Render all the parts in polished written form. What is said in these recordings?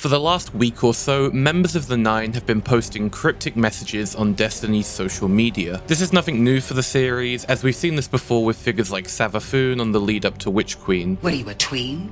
For the last week or so, members of the Nine have been posting cryptic messages on Destiny's social media. This is nothing new for the series, as we've seen this before with figures like Savathun on the lead up to Witch Queen. What are you, a tween?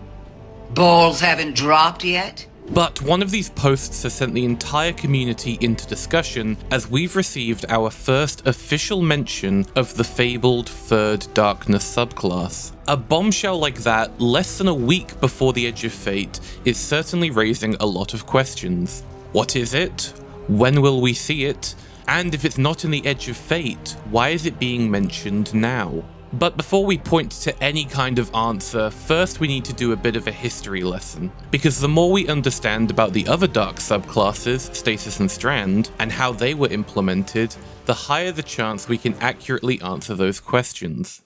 Balls haven't dropped yet? But one of these posts has sent the entire community into discussion, as we've received our first official mention of the fabled third Darkness subclass. A bombshell like that, less than a week before the Edge of Fate, is certainly raising a lot of questions. What is it? When will we see it? And if it's not in the Edge of Fate, why is it being mentioned now? But before we point to any kind of answer, first we need to do a bit of a history lesson, because the more we understand about the other dark subclasses, Stasis and Strand, and how they were implemented, the higher the chance we can accurately answer those questions.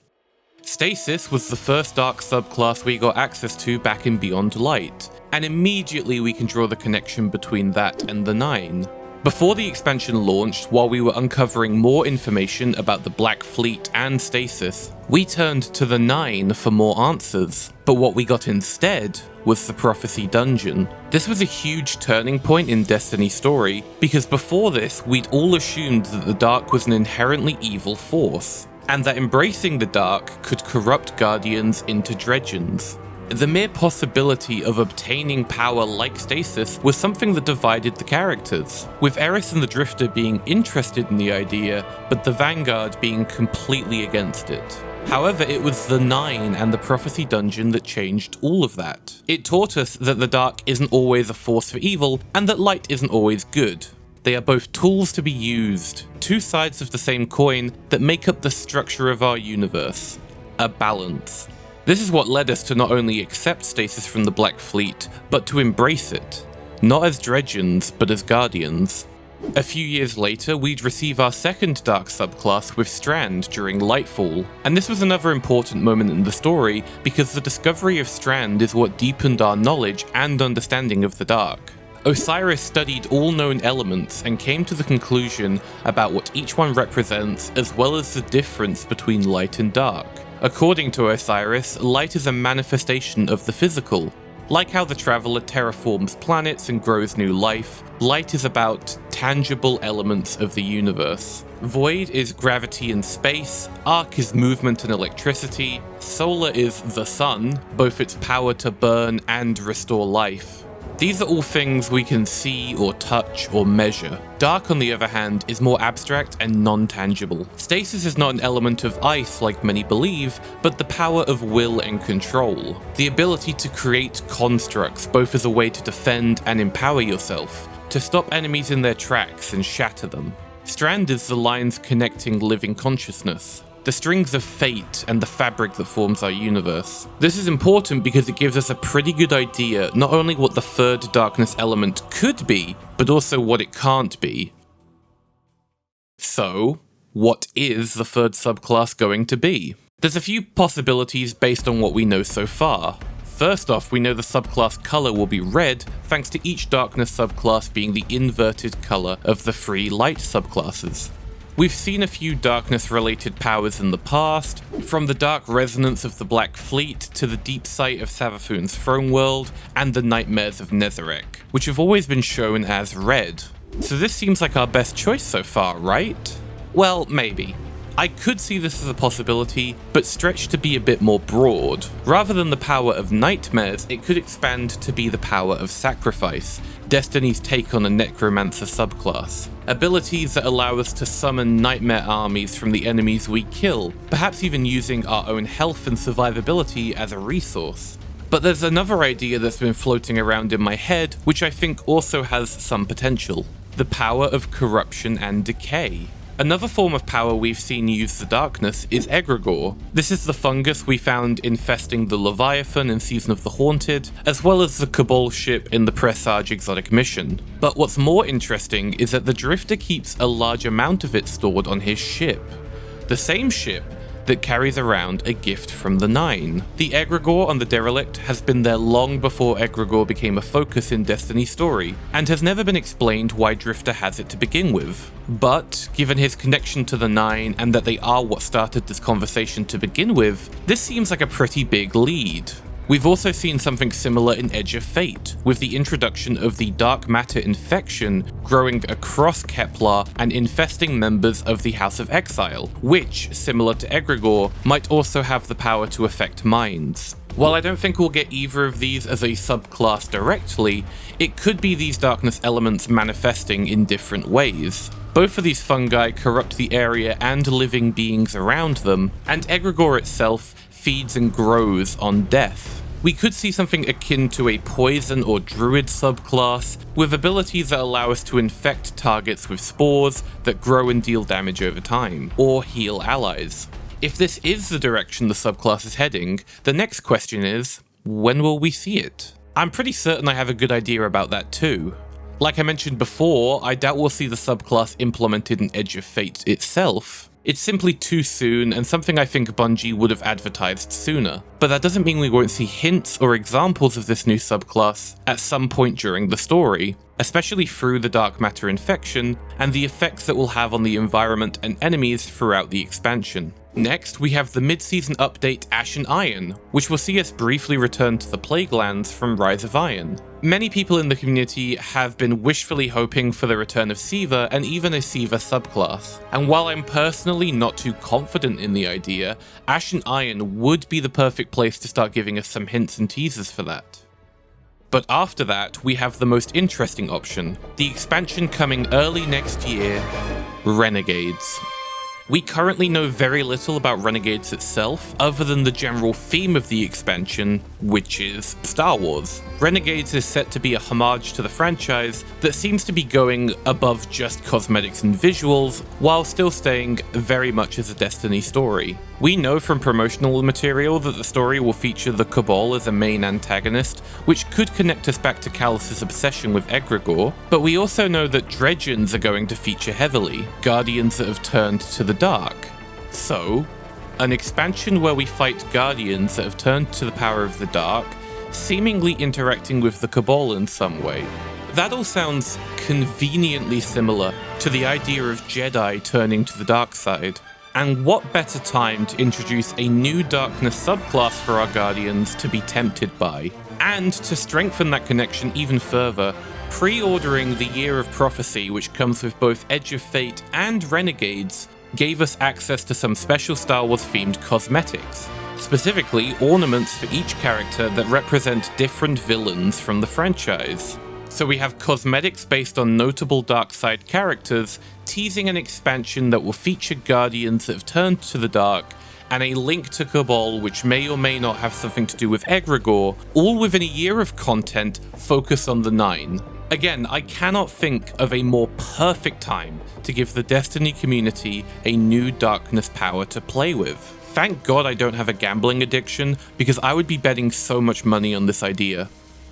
Stasis was the first dark subclass we got access to back in Beyond Light, and immediately we can draw the connection between that and the Nine. Before the expansion launched, while we were uncovering more information about the Black Fleet and Stasis, we turned to the Nine for more answers. But what we got instead was the Prophecy Dungeon. This was a huge turning point in Destiny's story, because before this, we'd all assumed that the Dark was an inherently evil force, and that embracing the Dark could corrupt Guardians into Dredgens. The mere possibility of obtaining power like Stasis was something that divided the characters, with Eris and the Drifter being interested in the idea, but the Vanguard being completely against it. However, it was the Nine and the Prophecy Dungeon that changed all of that. It taught us that the Dark isn't always a force for evil, and that light isn't always good. They are both tools to be used, two sides of the same coin that make up the structure of our universe. A balance. This is what led us to not only accept Stasis from the Black Fleet, but to embrace it. Not as Dredgens, but as Guardians. A few years later, we'd receive our second dark subclass with Strand during Lightfall, and this was another important moment in the story because the discovery of Strand is what deepened our knowledge and understanding of the Dark. Osiris studied all known elements and came to the conclusion about what each one represents, as well as the difference between light and dark. According to Osiris, light is a manifestation of the physical. Like how the Traveler terraforms planets and grows new life, light is about tangible elements of the universe. Void is gravity and space, arc is movement and electricity, solar is the sun, both its power to burn and restore life. These are all things we can see or touch or measure. Dark, on the other hand, is more abstract and non-tangible. Stasis is not an element of ice like many believe, but the power of will and control. The ability to create constructs, both as a way to defend and empower yourself, to stop enemies in their tracks and shatter them. Strand is the lines connecting living consciousness, the strings of fate and the fabric that forms our universe. This is important because it gives us a pretty good idea not only what the third darkness element could be, but also what it can't be. So, what is the third subclass going to be? There's a few possibilities based on what we know so far. First off, we know the subclass color will be red, thanks to each darkness subclass being the inverted color of the three light subclasses. We've seen a few darkness-related powers in the past, from the dark resonance of the Black Fleet to the deep sight of Savathun's throne world and the nightmares of Nezarec, which have always been shown as red. So this seems like our best choice so far, right? Well, maybe. I could see this as a possibility, but stretched to be a bit more broad. Rather than the power of nightmares, it could expand to be the power of sacrifice, Destiny's take on a necromancer subclass. Abilities that allow us to summon nightmare armies from the enemies we kill, perhaps even using our own health and survivability as a resource. But there's another idea that's been floating around in my head, which I think also has some potential. The power of corruption and decay. Another form of power we've seen use the darkness is Egregore. This is the fungus we found infesting the Leviathan in Season of the Haunted, as well as the Cabal ship in the Presage exotic mission. But what's more interesting is that the Drifter keeps a large amount of it stored on his ship. The same ship that carries around a gift from the Nine. The Egregore on the Derelict has been there long before Egregore became a focus in Destiny's story, and has never been explained why Drifter has it to begin with. But, given his connection to the Nine and that they are what started this conversation to begin with, this seems like a pretty big lead. We've also seen something similar in Edge of Fate, with the introduction of the dark matter infection growing across Kepler and infesting members of the House of Exile, which, similar to Egregore, might also have the power to affect minds. While I don't think we'll get either of these as a subclass directly, it could be these darkness elements manifesting in different ways. Both of these fungi corrupt the area and living beings around them, and Egregore itself feeds and grows on death. We could see something akin to a poison or druid subclass, with abilities that allow us to infect targets with spores that grow and deal damage over time, or heal allies. If this is the direction the subclass is heading, the next question is, when will we see it? I'm pretty certain I have a good idea about that too. Like I mentioned before, I doubt we'll see the subclass implemented in Edge of Fate itself. It's simply too soon and something I think Bungie would have advertised sooner. But that doesn't mean we won't see hints or examples of this new subclass at some point during the story, especially through the dark matter infection and the effects that will have on the environment and enemies throughout the expansion. Next, we have the mid-season update Ashen Iron, which will see us briefly return to the Plague Lands from Rise of Iron. Many people in the community have been wishfully hoping for the return of Siva and even a Siva subclass, and while I'm personally not too confident in the idea, Ashen Iron would be the perfect place to start giving us some hints and teasers for that. But after that, we have the most interesting option, the expansion coming early next year, Renegades. We currently know very little about Renegades itself, other than the general theme of the expansion, which is Star Wars. Renegades is set to be a homage to the franchise that seems to be going above just cosmetics and visuals, while still staying very much as a Destiny story. We know from promotional material that the story will feature the Cabal as a main antagonist, which could connect us back to Callus's obsession with Egregore, but we also know that Dredgens are going to feature heavily, guardians that have turned to the dark. So, an expansion where we fight guardians that have turned to the power of the dark, seemingly interacting with the Cabal in some way. That all sounds conveniently similar to the idea of Jedi turning to the dark side. And what better time to introduce a new Darkness subclass for our Guardians to be tempted by? And to strengthen that connection even further, pre-ordering the Year of Prophecy, which comes with both Edge of Fate and Renegades, gave us access to some special Star Wars themed cosmetics. Specifically, ornaments for each character that represent different villains from the franchise. So we have cosmetics based on notable dark side characters, teasing an expansion that will feature guardians that have turned to the dark, and a link to Cabal which may or may not have something to do with Egregore, all within a year of content focused on the Nine. Again, I cannot think of a more perfect time to give the Destiny community a new darkness power to play with. Thank God I don't have a gambling addiction, because I would be betting so much money on this idea.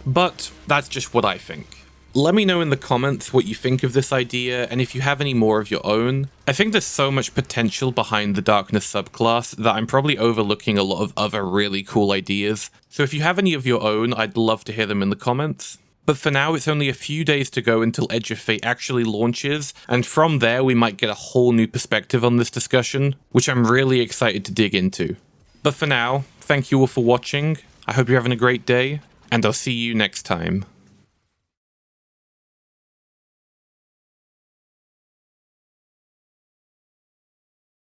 But that's just what I think. Let me know in the comments what you think of this idea, and if you have any more of your own. I think there's so much potential behind the Darkness subclass that I'm probably overlooking a lot of other really cool ideas. So if you have any of your own, I'd love to hear them in the comments. But for now, it's only a few days to go until Edge of Fate actually launches, and from there we might get a whole new perspective on this discussion, which I'm really excited to dig into. But for now, thank you all for watching, I hope you're having a great day, and I'll see you next time.